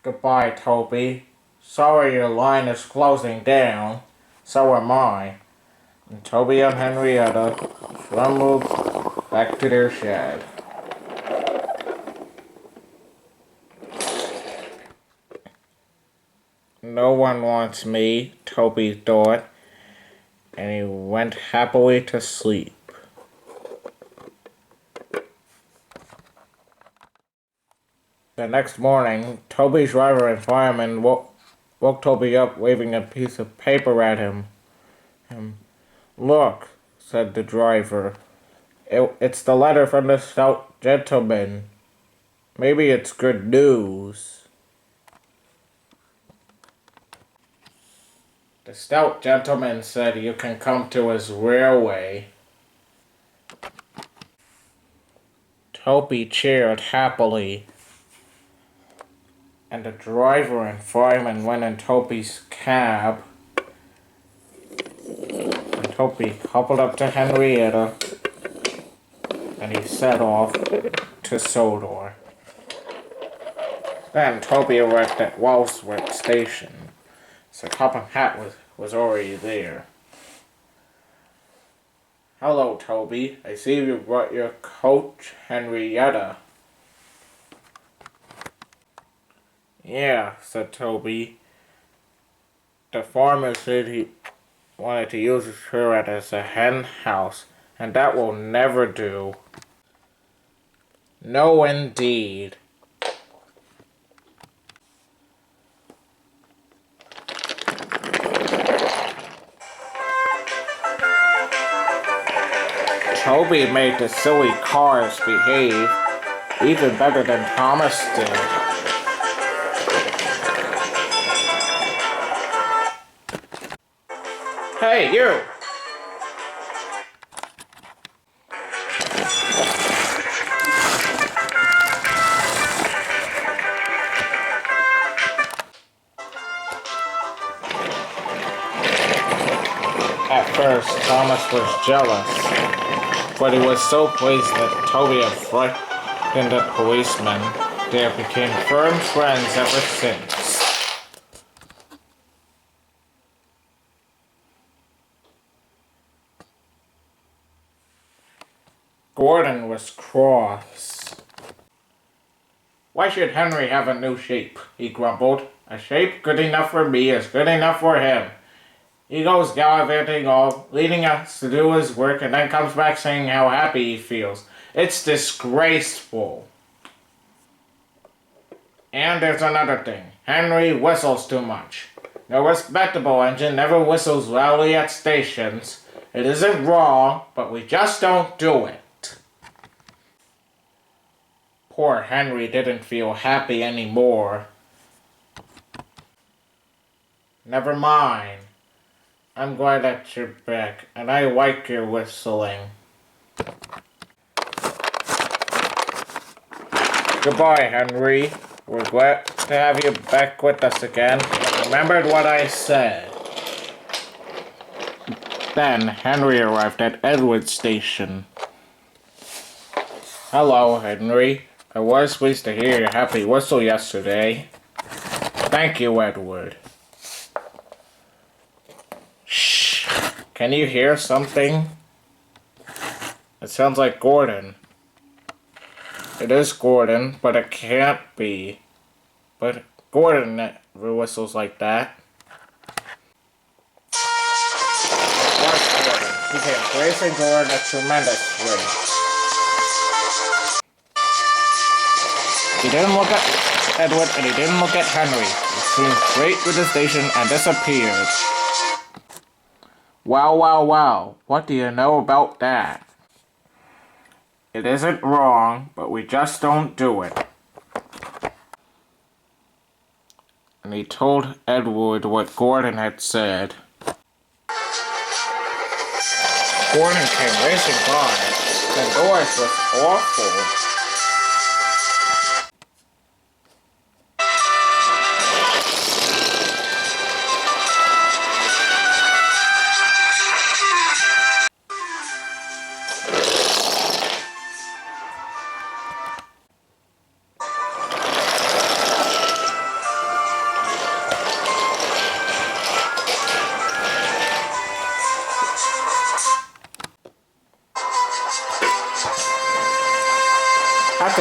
Goodbye, Toby. Sorry your line is closing down. So am I. And Toby and Henrietta rumbled back to their shed. No one wants me, Toby thought, and he went happily to sleep. The next morning, Toby's driver and fireman woke Toby up waving a piece of paper at him. Look, said the driver. It's the letter from the stout gentleman. Maybe it's good news. The stout gentleman said you can come to his railway. Toby cheered happily, and the driver and fireman went in Toby's cab. And Toby coupled up to Henrietta, and he set off to Sodor. Then Toby arrived at Walsworth Station. Sir Topham Hatt was already there. Hello, Toby. I see you brought your coach, Henrietta. Yeah, said Toby. The farmer said he wanted to use her as a hen house, and that will never do. No, indeed. Toby made the silly cars behave, even better than Thomas did. Hey, you! At first, Thomas was jealous, but he was so pleased that Toby had frightened the policeman. They became firm friends ever since. Gordon was cross. Why should Henry have a new sheep? He grumbled. A sheep good enough for me is good enough for him. He goes gallivanting all, leading us to do his work, and then comes back saying how happy he feels. It's disgraceful. And there's another thing. Henry whistles too much. No respectable engine never whistles loudly at stations. It isn't wrong, but we just don't do it. Poor Henry didn't feel happy anymore. Never mind. I'm glad that you're back, and I like your whistling. Goodbye, Henry. We're glad to have you back with us again. Remembered what I said. Then Henry arrived at Edward Station. Hello, Henry. I was pleased to hear your happy whistle yesterday. Thank you, Edward. Shh! Can you hear something? It sounds like Gordon. It is Gordon, but it can't be. But Gordon never whistles like that. Watch Gordon. He came racing toward a tremendous rate. He didn't look at Edward and he didn't look at Henry. He streamed straight through the station and disappeared. Wow, wow, wow. What do you know about that? It isn't wrong, but we just don't do it. And he told Edward what Gordon had said. Gordon came racing by. The noise was awful.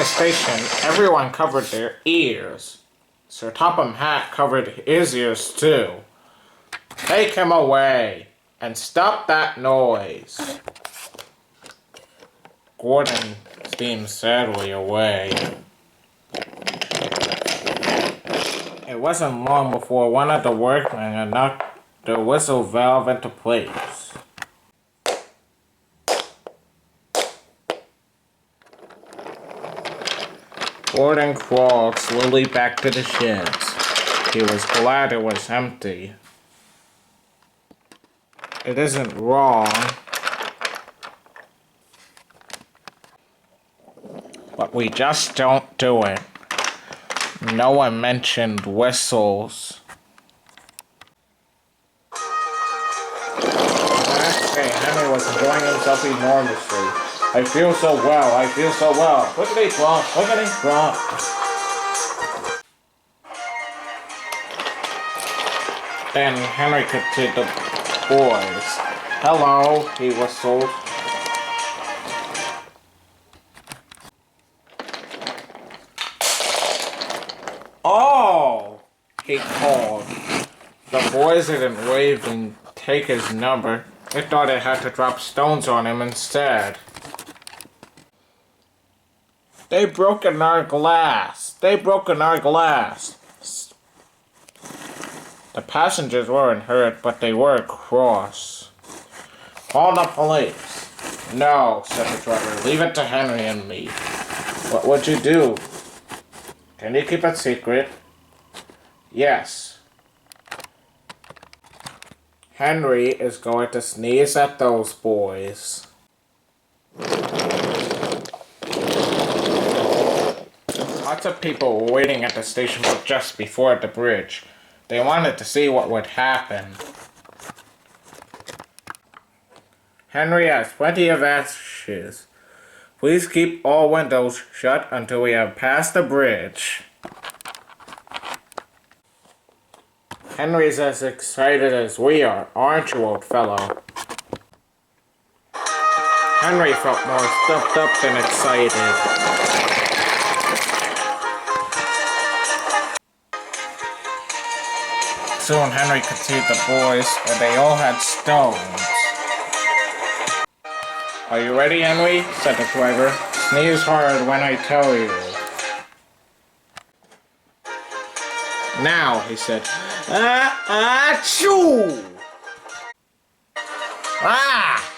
the station, everyone covered their ears. Sir Topham Hatt covered his ears too. Take him away, and stop that noise. Gordon steamed sadly away. It wasn't long before one of the workmen had knocked the whistle valve into place. Gordon crawled slowly back to the sheds. He was glad it was empty. It isn't wrong, but we just don't do it. No one mentioned whistles. The next day, Henry was enjoying himself enormously. I feel so well, I feel so well. Quickly plop, quickly plop. Then Henry could see the boys. Hello, he whistled. Oh, he called. The boys didn't wave and take his number. They thought they had to drop stones on him instead. They broken our glass. They broken our glass. The passengers weren't hurt, but they were cross. Call the police. No, said the driver. Leave it to Henry and me. What would you do? Can you keep it secret? Yes. Henry is going to sneeze at those boys. Lots of people were waiting at the station just before the bridge. They wanted to see what would happen. Henry has plenty of ashes. Please keep all windows shut until we have passed the bridge. Henry's as excited as we are, aren't you, old fellow? Henry felt more stuffed up than excited. Soon Henry could see the boys, and they all had stones. Are you ready, Henry? Said the driver. Sneeze hard when I tell you. Now, he said. Achoo! Ah!